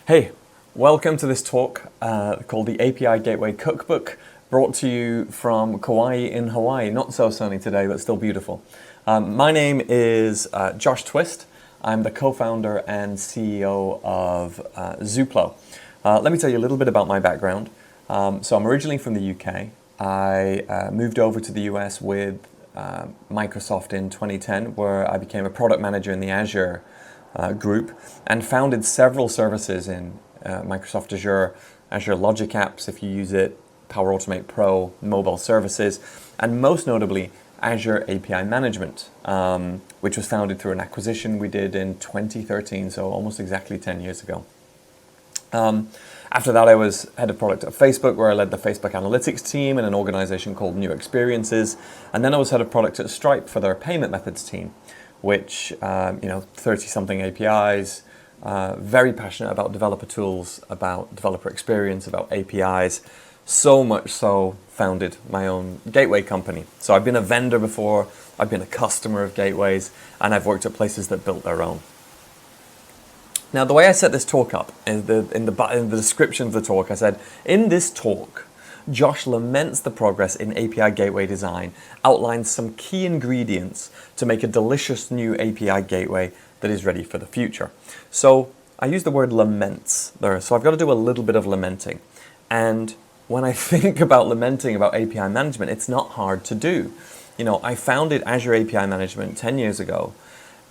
Hey, welcome to this talk called the API Gateway Cookbook, brought to you from Kauai in Hawaii. Not so sunny today, but still beautiful. My name is Josh Twist. I'm the co-founder and CEO of Zuplo. Let me tell you a little bit about my background. So I'm originally from the UK. I moved over to the US with Microsoft in 2010, where I became a product manager in the Azure group and founded several services in Microsoft Azure, Azure Logic Apps if you use it, Power Automate Pro, mobile services, and most notably Azure API Management, which was founded through an acquisition we did in 2013, so almost exactly 10 years ago. After that, I was head of product at Facebook, where I led the Facebook analytics team in an organization called New Experiences. And then I was head of product at Stripe for their payment methods team, which, 30-something APIs, very passionate about developer tools, about developer experience, about APIs. So much so, founded my own gateway company. So I've been a vendor before, I've been a customer of gateways, and I've worked at places that built their own. Now, the way I set this talk up, in the description of the talk, I said, in this talk, Josh laments the progress in API gateway design, outlines some key ingredients to make a delicious new API gateway that is ready for the future. So I use the word laments there, so I've got to do a little bit of lamenting. And when I think about lamenting about API management, it's not hard to do. I founded Azure API Management 10 years ago,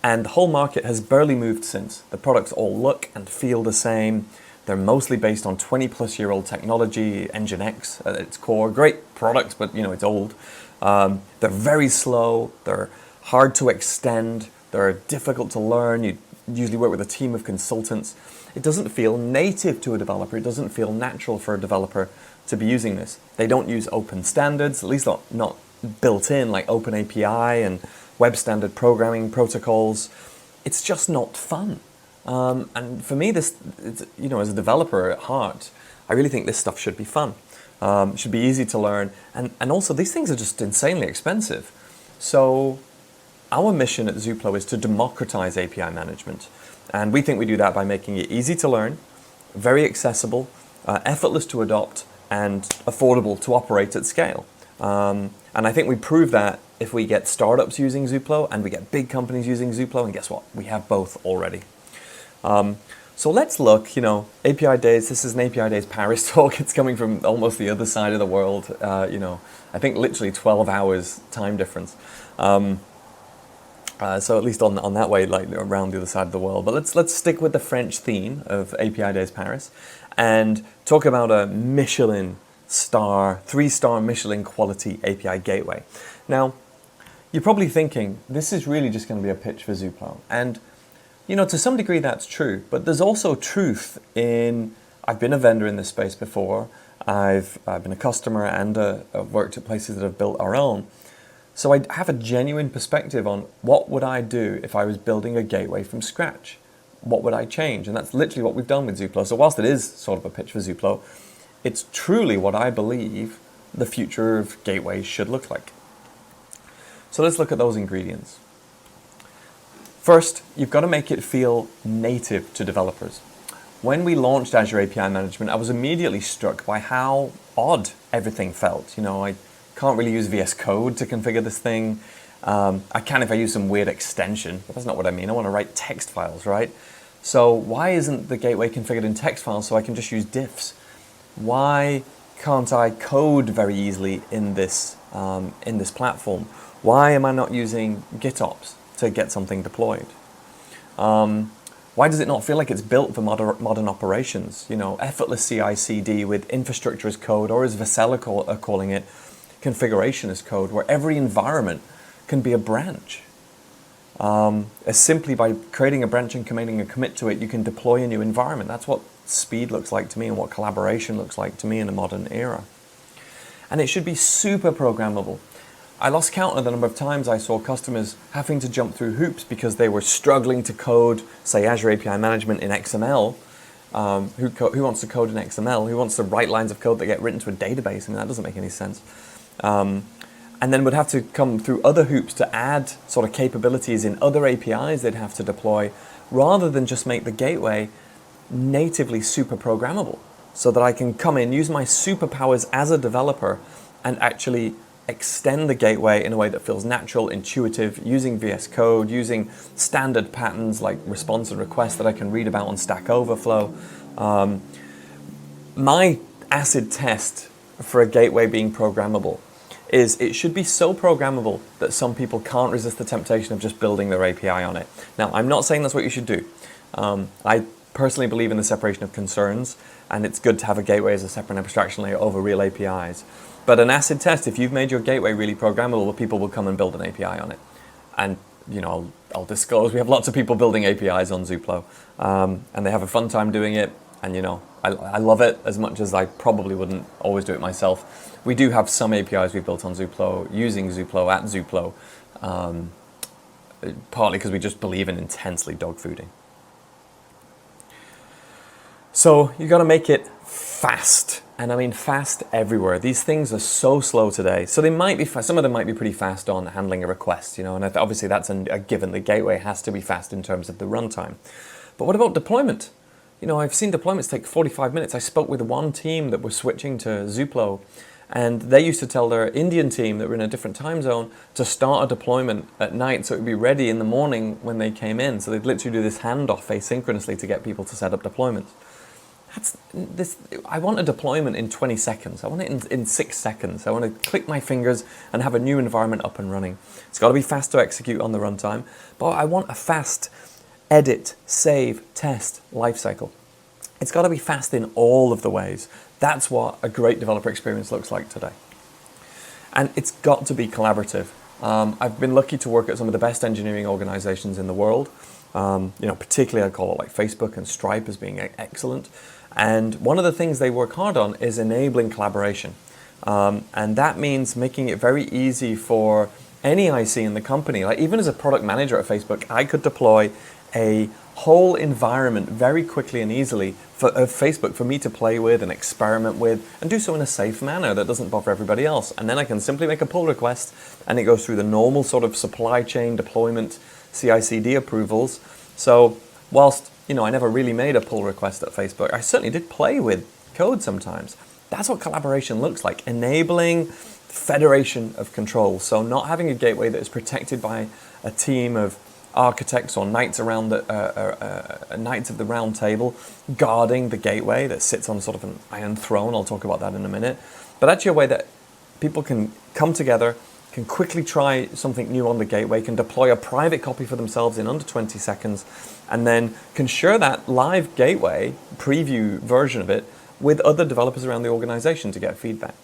and the whole market has barely moved since. The products all look and feel the same. They're mostly based on 20-plus-year-old technology, Nginx at its core. Great products, but it's old. They're very slow. They're hard to extend. They're difficult to learn. You usually work with a team of consultants. It doesn't feel native to a developer. It doesn't feel natural for a developer to be using this. They don't use open standards, at least not built in, like OpenAPI and web standard programming protocols. It's just not fun. And for me, as a developer at heart, I really think this stuff should be fun. Should be easy to learn. And also, these things are just insanely expensive. So our mission at Zuplo is to democratize API management. And we think we do that by making it easy to learn, very accessible, effortless to adopt, and affordable to operate at scale. And I think we prove that if we get startups using Zuplo and we get big companies using Zuplo, and guess what? We have both already. So let's look, API Days, this is an API Days Paris talk. It's coming from almost the other side of the world, I think literally 12 hours time difference. So at least on that way, like around the other side of the world. But let's stick with the French theme of API Days Paris and talk about a Michelin star, 3-star Michelin quality API gateway. Now, you're probably thinking, this is really just going to be a pitch for Zuplo. And to some degree that's true, but there's also truth in, I've been a vendor in this space before, I've been a customer and I've worked at places that have built our own. So I have a genuine perspective on what would I do if I was building a gateway from scratch? What would I change? And that's literally what we've done with Zuplo. So whilst it is sort of a pitch for Zuplo, it's truly what I believe the future of gateways should look like. So let's look at those ingredients. First, you've got to make it feel native to developers. When we launched Azure API Management, I was immediately struck by how odd everything felt. I can't really use VS Code to configure this thing. I can if I use some weird extension, but that's not what I mean. I want to write text files, right? So why isn't the gateway configured in text files so I can just use diffs? Why can't I code very easily in this platform? Why am I not using GitOps to get something deployed? Why does it not feel like it's built for modern operations? Effortless CI/CD with infrastructure as code, or as Vasella are calling it, configuration as code, where every environment can be a branch. As simply by creating a branch and committing a commit to it, you can deploy a new environment. That's what speed looks like to me and what collaboration looks like to me in a modern era. And it should be super programmable. I lost count of the number of times I saw customers having to jump through hoops because they were struggling to code, say, Azure API Management in XML. Who wants to code in XML? Who wants to write lines of code that get written to a database? I mean, that doesn't make any sense. And then would have to come through other hoops to add sort of capabilities in other APIs they'd have to deploy, rather than just make the gateway natively super programmable so that I can come in, use my superpowers as a developer and actually extend the gateway in a way that feels natural, intuitive, using VS Code, using standard patterns like response and request that I can read about on Stack Overflow. My acid test for a gateway being programmable is it should be so programmable that some people can't resist the temptation of just building their API on it. Now, I'm not saying that's what you should do. I personally believe in the separation of concerns, and it's good to have a gateway as a separate abstraction layer over real APIs. But an acid test, if you've made your gateway really programmable, people will come and build an API on it. And I'll disclose, we have lots of people building APIs on Zuplo, and they have a fun time doing it. And I love it as much as I probably wouldn't always do it myself. We do have some APIs we've built on Zuplo, using Zuplo at Zuplo, partly because we just believe in intensely dogfooding. So you got to make it fast, and I mean fast everywhere. These things are so slow today. So they might be some of them might be pretty fast on handling a request, and obviously that's a given. The gateway has to be fast in terms of the runtime. But what about deployment? I've seen deployments take 45 minutes. I spoke with one team that was switching to Zuplo, and they used to tell their Indian team that were in a different time zone to start a deployment at night so it would be ready in the morning when they came in. So they'd literally do this handoff asynchronously to get people to set up deployments. I want a deployment in 20 seconds. I want it in 6 seconds. I want to click my fingers and have a new environment up and running. It's got to be fast to execute on the runtime, but I want a fast edit, save, test lifecycle. It's got to be fast in all of the ways. That's what a great developer experience looks like today. And it's got to be collaborative. I've been lucky to work at some of the best engineering organizations in the world. Particularly I call it like Facebook and Stripe as being excellent. And one of the things they work hard on is enabling collaboration. And that means making it very easy for any IC in the company. Like even as a product manager at Facebook, I could deploy a whole environment very quickly and easily of Facebook for me to play with and experiment with and do so in a safe manner that doesn't bother everybody else. And then I can simply make a pull request and it goes through the normal sort of supply chain deployment CI/CD approvals. So whilst I never really made a pull request at Facebook, I certainly did play with code sometimes. That's what collaboration looks like, enabling federation of control. So not having a gateway that is protected by a team of architects or knights around knights of the round table guarding the gateway that sits on sort of an iron throne. I'll talk about that in a minute. But actually a way that people can come together, can quickly try something new on the gateway, can deploy a private copy for themselves in under 20 seconds, and then can share that live gateway preview version of it with other developers around the organization to get feedback.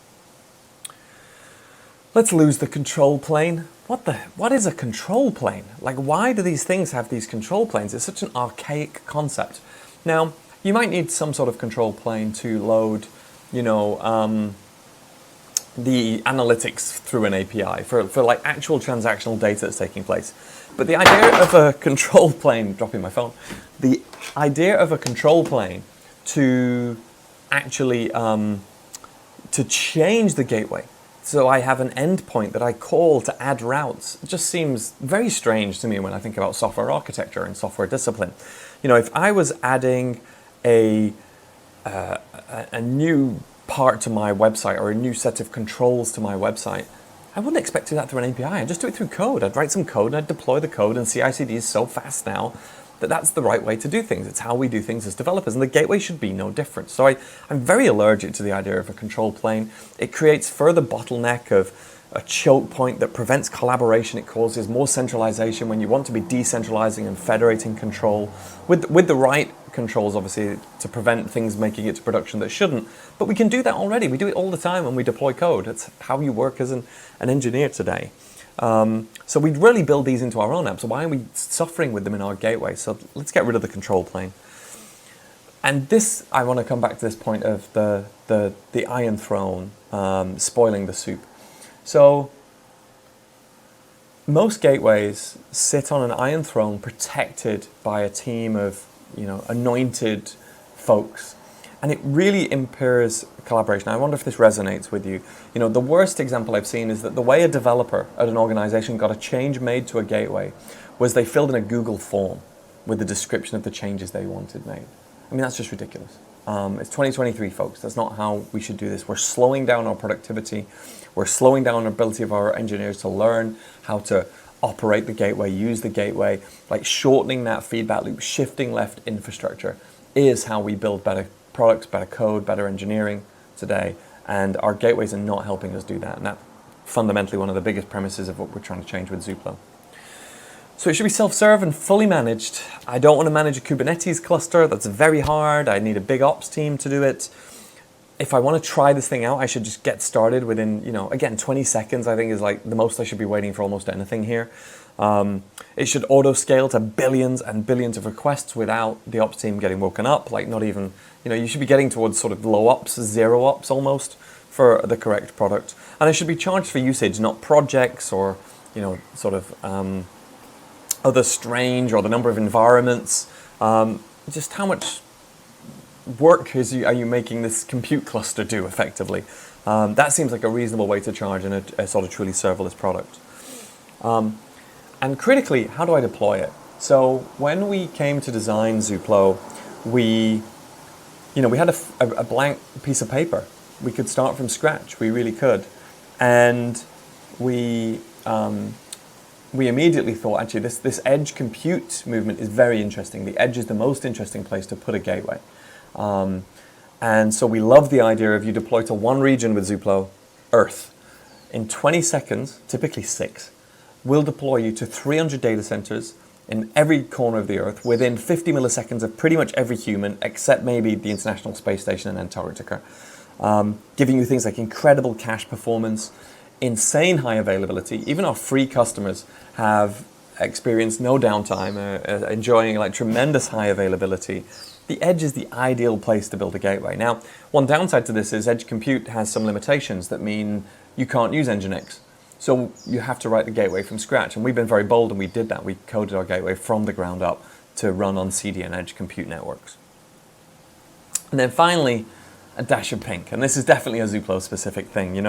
Let's lose the control plane. What is a control plane? Like, why do these things have these control planes? It's such an archaic concept. Now, you might need some sort of control plane to load, the analytics through an API for like actual transactional data that's taking place. But the idea of a control plane, dropping my phone, the idea of a control plane to actually to change the gateway. So I have an endpoint that I call to add routes. It just seems very strange to me when I think about software architecture and software discipline. If I was adding a new part to my website or a new set of controls to my website, I wouldn't expect to do that through an API. I'd just do it through code. I'd write some code and I'd deploy the code, and CI/CD is so fast now that that's the right way to do things. It's how we do things as developers, and the gateway should be no different. So I'm very allergic to the idea of a control plane. It creates further bottleneck of a choke point that prevents collaboration. It causes more centralization when you want to be decentralizing and federating control with the right controls, obviously, to prevent things making it to production that shouldn't. But we can do that already. We do it all the time when we deploy code. That's how you work as an engineer today. So we really build these into our own apps. So why are we suffering with them in our gateway? So let's get rid of the control plane. And this, I want to come back to this point of the iron throne spoiling the soup. So most gateways sit on an iron throne protected by a team of anointed folks. And it really impairs collaboration. I wonder if this resonates with you. The worst example I've seen is that the way a developer at an organization got a change made to a gateway was they filled in a Google form with the description of the changes they wanted made. I mean, that's just ridiculous. It's 2023, folks. That's not how we should do this. We're slowing down our productivity. We're slowing down the ability of our engineers to learn how to operate the gateway, use the gateway, like shortening that feedback loop, shifting left infrastructure is how we build better products, better code, better engineering today. And our gateways are not helping us do that. And that's fundamentally one of the biggest premises of what we're trying to change with Zuplo. So it should be self-serve and fully managed. I don't want to manage a Kubernetes cluster. That's very hard. I need a big ops team to do it. If I want to try this thing out, I should just get started within, again, 20 seconds, I think is like the most I should be waiting for almost anything here. It should auto scale to billions and billions of requests without the ops team getting woken up. Like not even, you should be getting towards sort of low ops, zero ops almost for the correct product. And it should be charged for usage, not projects or, sort of other strange or the number of environments. Just how much work are you making this compute cluster do effectively? That seems like a reasonable way to charge in a sort of truly serverless product. And critically, how do I deploy it? So when we came to design Zuplo, we had a blank piece of paper. We could start from scratch. We really could. And we immediately thought, actually, this edge compute movement is very interesting. The edge is the most interesting place to put a gateway. And so we love the idea of you deploy to one region with Zuplo, Earth. In 20 seconds, typically 6, we'll deploy you to 300 data centers in every corner of the Earth within 50 milliseconds of pretty much every human, except maybe the International Space Station in Antarctica, giving you things like incredible cache performance, insane high availability. Even our free customers have experienced no downtime, enjoying like tremendous high availability. The edge is the ideal place to build a gateway. Now, one downside to this is edge compute has some limitations that mean you can't use Nginx. So you have to write the gateway from scratch. And we've been very bold and we did that. We coded our gateway from the ground up to run on CDN edge compute networks. And then finally, a dash of pink. And this is definitely a Zuplo specific thing.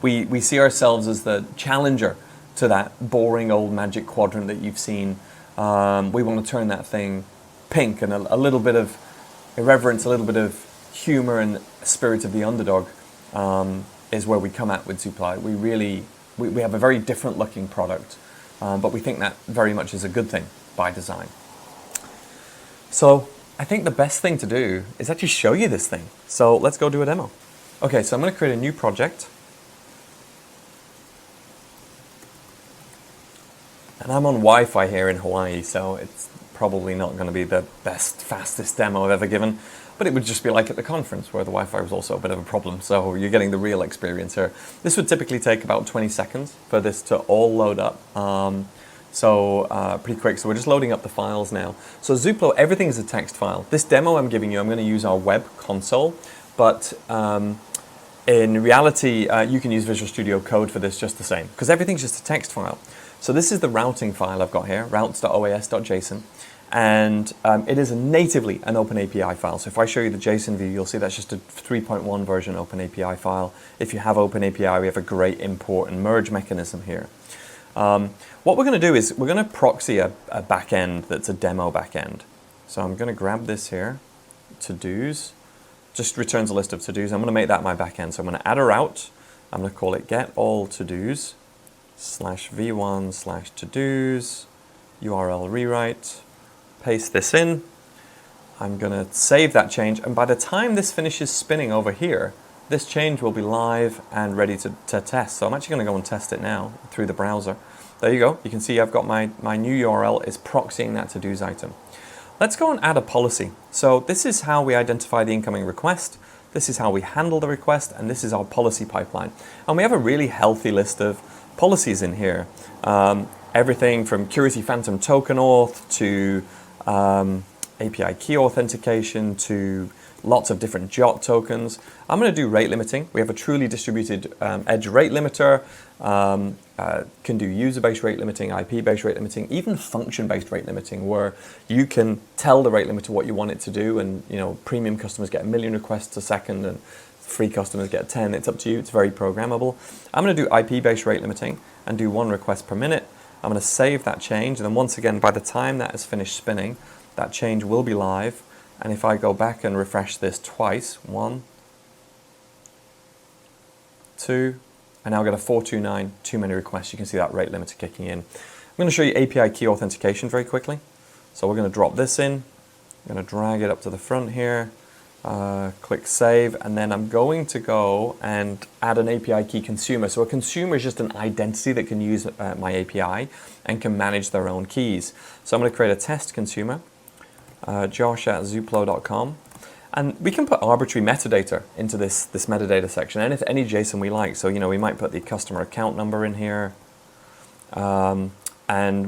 We see ourselves as the challenger to that boring old magic quadrant that you've seen. We want to turn that thing pink, and a little bit of irreverence, a little bit of humor and spirit of the underdog is where we come at with Zuplo. We have a very different looking product, but we think that very much is a good thing by design. So I think the best thing to do is actually show you this thing. So let's go do a demo. Okay, so I'm going to create a new project. And I'm on Wi-Fi here in Hawaii, so it's probably not going to be the best, fastest demo I've ever given, but it would just be like at the conference where the Wi-Fi was also a bit of a problem, so you're getting the real experience here. This would typically take about 20 seconds for this to all load up, pretty quick. So we're just loading up the files now. So Zuplo, everything is a text file. This demo I'm giving you, I'm going to use our web console, but in reality, you can use Visual Studio Code for this just the same, because everything's just a text file. So this is the routing file I've got here, routes.oas.json, and it is natively an OpenAPI file. So if I show you the JSON view, you'll see that's just a 3.1 version OpenAPI file. If you have OpenAPI, we have a great import and merge mechanism here. What we're going to do is we're going to proxy a backend that's a demo backend. So I'm going to grab this here, to-dos, just returns a list of to-dos. I'm going to make that my backend. So I'm going to add a route. I'm going to call it get all to-dos /v1/to-dos, URL rewrite, paste this in. I'm going to save that change, and by the time this finishes spinning over here, this change will be live and ready to test. So I'm actually going to go and test it now through the browser. There you go. You can see I've got my new URL is proxying that to-dos item. Let's go and add a policy. So this is how we identify the incoming request. This is how we handle the request, and this is our policy pipeline. And we have a really healthy list of policies in here. Everything from Curacy Phantom Token Auth to API key authentication to lots of different JOT tokens. I'm going to do rate limiting. We have a truly distributed edge rate limiter, can do user-based rate limiting, IP-based rate limiting, even function-based rate limiting, where you can tell the rate limiter what you want it to do, and premium customers get 1 million requests a second and free customers get 10. It's up to you. It's very programmable. I'm going to do IP-based rate limiting and do 1 request per minute. I'm going to save that change, and then once again, by the time that is finished spinning, that change will be live. And if I go back and refresh this twice, 1, 2, and now I get a 429, too many requests. You can see that rate limiter kicking in. I'm going to show you API key authentication very quickly. So we're going to drop this in. I'm going to drag it up to the front here. Click save, and then I'm going to go and add an API key consumer. So a consumer is just an identity that can use my API and can manage their own keys. So I'm going to create a test consumer, josh@zuplo.com, and we can put arbitrary metadata into this metadata section, and if any JSON we like. So we might put the customer account number in here, and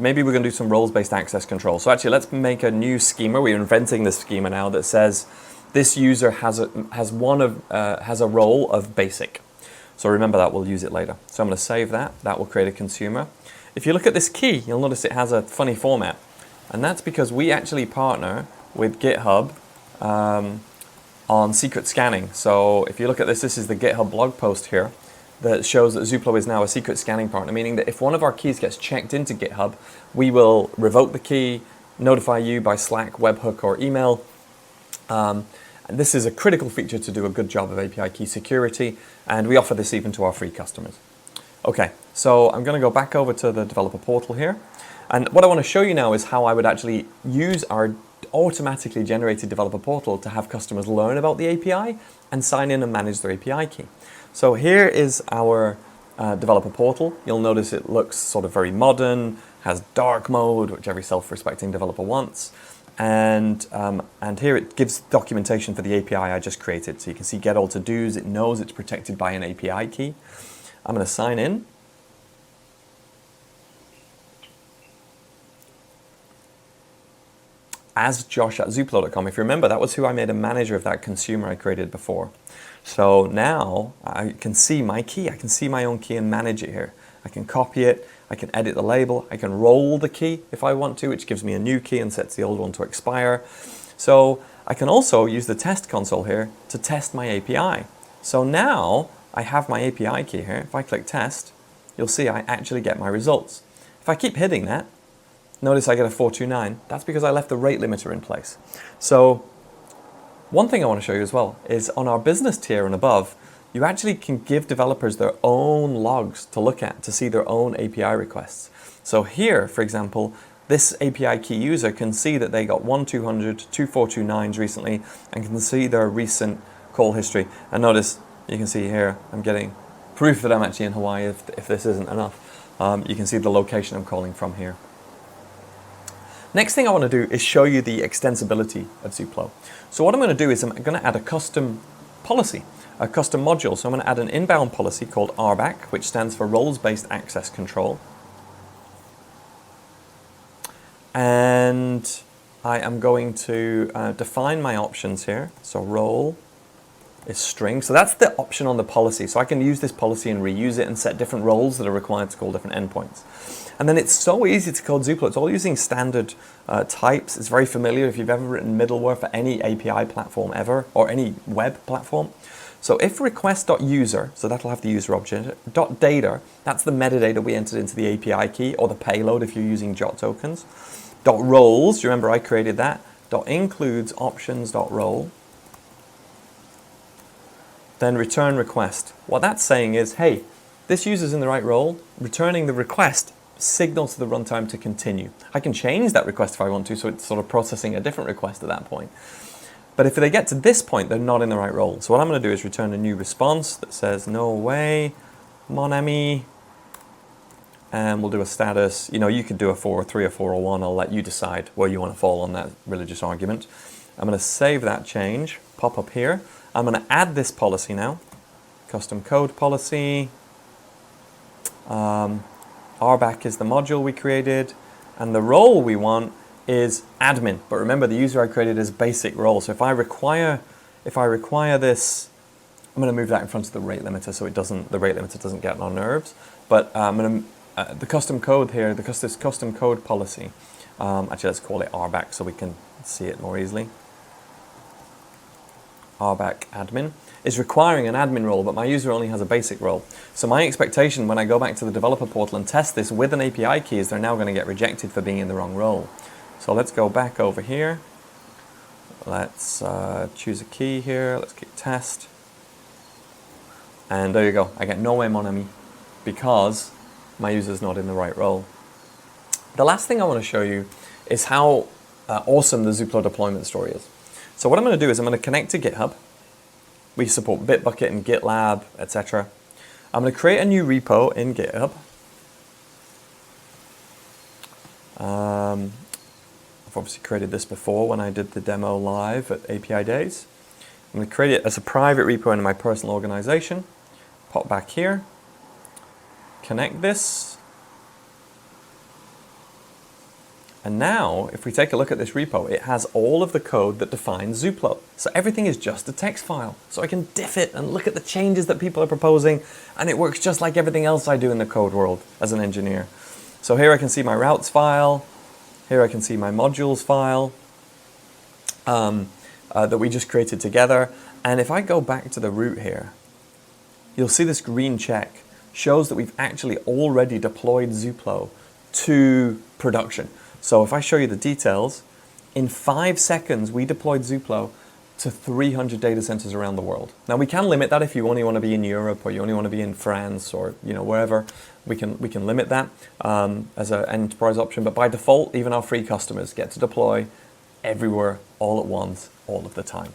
maybe we're going to do some roles-based access control. So actually, let's make a new schema. We're inventing this schema now that says this user has a role of basic. So remember that, we'll use it later. So I'm going to save that. That will create a consumer. If you look at this key, you'll notice it has a funny format. And that's because we actually partner with GitHub on secret scanning. So if you look at this is the GitHub blog post here that shows that Zuplo is now a secret scanning partner, meaning that if one of our keys gets checked into GitHub, we will revoke the key, notify you by Slack, webhook, or email. And this is a critical feature to do a good job of API key security, and we offer this even to our free customers. Okay, so I'm going to go back over to the developer portal here, and what I want to show you now is how I would actually use our automatically generated developer portal to have customers learn about the API and sign in and manage their API key. So here is our developer portal. You'll notice it looks sort of very modern, has dark mode, which every self-respecting developer wants. And here it gives documentation for the API I just created. So you can see get all to-dos. It knows it's protected by an API key. I'm going to sign in. As josh@zuplo.com. If you remember, that was who I made a manager of that consumer I created before. So now I can see my key. I can see my own key and manage it here. I can copy it. I can edit the label. I can roll the key if I want to, which gives me a new key and sets the old one to expire. So I can also use the test console here to test my API. So now I have my API key here. If I click test, you'll see I actually get my results. If I keep hitting that, notice I get a 429. That's because I left the rate limiter in place. So one thing I want to show you as well is on our business tier and above, you actually can give developers their own logs to look at to see their own API requests. So here, for example, this API key user can see that they got 200, 429s recently and can see their recent call history. And notice, you can see here, I'm getting proof that I'm actually in Hawaii if this isn't enough. You can see the location I'm calling from here. Next thing I want to do is show you the extensibility of Zuplo. So what I'm going to do is I'm going to add a custom policy, a custom module. So I'm going to add an inbound policy called RBAC, which stands for Roles-Based Access Control. And I am going to define my options here. So role is string. So that's the option on the policy. So I can use this policy and reuse it and set different roles that are required to call different endpoints. And then it's so easy to code Zuplo. It's all using standard types. It's very familiar if you've ever written middleware for any API platform ever, or any web platform. So if request.user, so that'll have the user object, .data, that's the metadata we entered into the API key, or the payload if you're using JOT tokens. .roles, you remember I created that. .includes options.role. Then return request. What that's saying is, hey, this user's in the right role. Returning the request signals to the runtime to continue. I can change that request if I want to, so it's sort of processing a different request at that point. But if they get to this point, they're not in the right role. So what I'm going to do is return a new response that says, no way, mon ami, and we'll do a status. You could do a 4 or 3 or 4 or 1. I'll let you decide where you want to fall on that religious argument. I'm going to save that change, pop up here. I'm going to add this policy now, custom code policy. RBAC is the module we created, and the role we want is admin. But remember, the user I created is basic role. So if I require this, I'm going to move that in front of the rate limiter so the rate limiter doesn't get on our nerves. But I'm going to the custom code here, this custom code policy. Actually, let's call it RBAC so we can see it more easily. RBAC admin is requiring an admin role, but my user only has a basic role. So my expectation when I go back to the developer portal and test this with an API key is they're now going to get rejected for being in the wrong role. So let's go back over here. Let's choose a key here. Let's click test. And there you go. I get no mon ami because my user's not in the right role. The last thing I want to show you is how awesome the Zuplo deployment story is. So what I'm going to do is I'm going to connect to GitHub. We support Bitbucket and GitLab, etc. I'm going to create a new repo in GitHub. I've obviously created this before when I did the demo live at API Days. I'm going to create it as a private repo in my personal organization. Pop back here. Connect this. And now, if we take a look at this repo, it has all of the code that defines Zuplo. So everything is just a text file. So I can diff it and look at the changes that people are proposing, and it works just like everything else I do in the code world as an engineer. So here I can see my routes file. Here I can see my modules file that we just created together. And if I go back to the root here, you'll see this green check shows that we've actually already deployed Zuplo to production. So if I show you the details, in 5 seconds we deployed Zuplo to 300 data centers around the world. Now we can limit that if you only want to be in Europe or you only want to be in France or wherever. We can limit that as an enterprise option, but by default, even our free customers get to deploy everywhere, all at once, all of the time.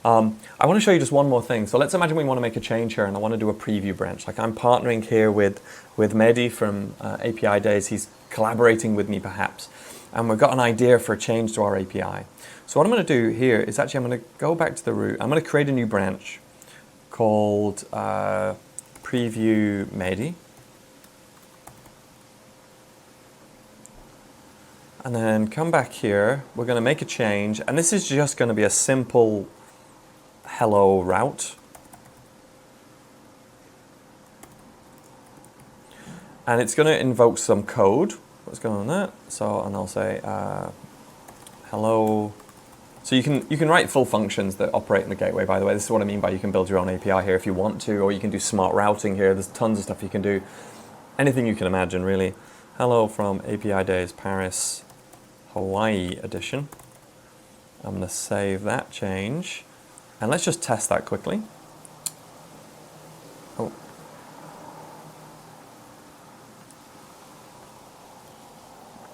I want to show you just one more thing. So let's imagine we want to make a change here and I want to do a preview branch. Like I'm partnering here with Mehdi from API Days. He's collaborating with me perhaps. And we've got an idea for a change to our API. So what I'm going to do here is actually I'm going to go back to the root. I'm going to create a new branch called preview Mehdi. And then come back here. We're going to make a change. And this is just going to be a simple hello route. And it's going to invoke some code. What's going on there? So, and I'll say hello. So you can write full functions that operate in the gateway, by the way. This is what I mean by you can build your own API here if you want to, or you can do smart routing here. There's tons of stuff you can do. Anything you can imagine, really. Hello from API Days Paris, Hawaii edition. I'm going to save that change. And let's just test that quickly. Oh.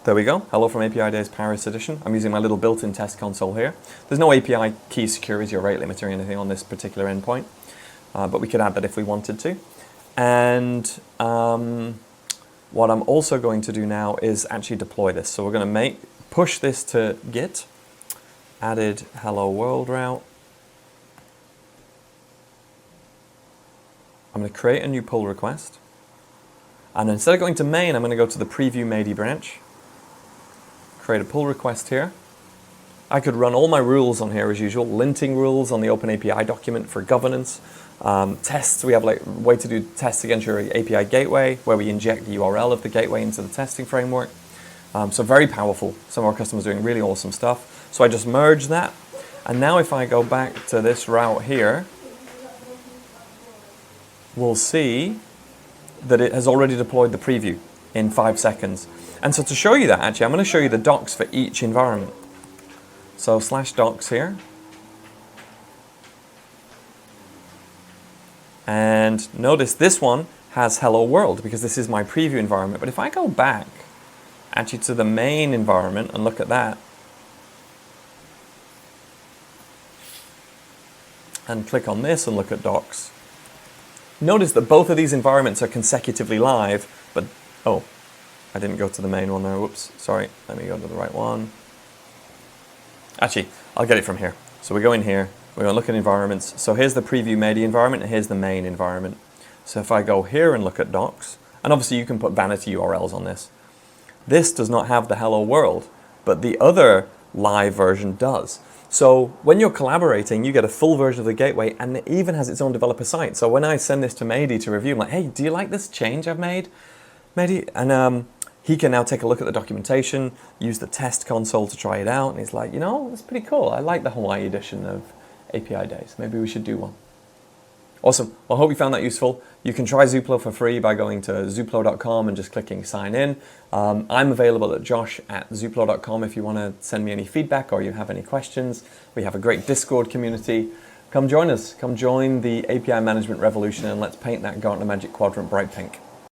There we go. Hello from API Days Paris edition. I'm using my little built-in test console here. There's no API key security or rate limiter or anything on this particular endpoint, but we could add that if we wanted to. And what I'm also going to do now is actually deploy this. So we're going to push this to Git, added hello world route. I'm going to create a new pull request. And instead of going to main, I'm going to go to the preview Mehdi branch. Create a pull request here. I could run all my rules on here as usual. Linting rules on the OpenAPI document for governance. Tests, we have like a way to do tests against your API gateway where we inject the URL of the gateway into the testing framework. So very powerful. Some of our customers are doing really awesome stuff. So I just merge that. And now if I go back to this route here, we'll see that it has already deployed the preview in 5 seconds. And so to show you that, actually, I'm going to show you the docs for each environment. So /docs here. And notice this one has hello world because this is my preview environment. But if I go back actually to the main environment and look at that, and click on this and look at docs, notice that both of these environments are consecutively live, but, oh, I didn't go to the main one there, whoops, sorry, let me go to the right one. Actually, I'll get it from here. So we go in here, we're going to look at environments. So here's the preview Mehdi environment, and here's the main environment. So if I go here and look at docs, and obviously you can put vanity URLs on this. This does not have the hello world, but the other live version does. So when you're collaborating, you get a full version of the gateway, and it even has its own developer site. So when I send this to Mehdi to review, I'm like, hey, do you like this change I've made, Mehdi? And he can now take a look at the documentation, use the test console to try it out, and he's like, you know, it's pretty cool. I like the Hawaii edition of API Days. Maybe we should do one. Awesome. Well, I hope you found that useful. You can try Zuplo for free by going to zuplo.com and just clicking sign in. I'm available at josh@zuplo.com if you want to send me any feedback or you have any questions. We have a great Discord community. Come join us. Come join the API management revolution and let's paint that Gartner Magic Quadrant bright pink.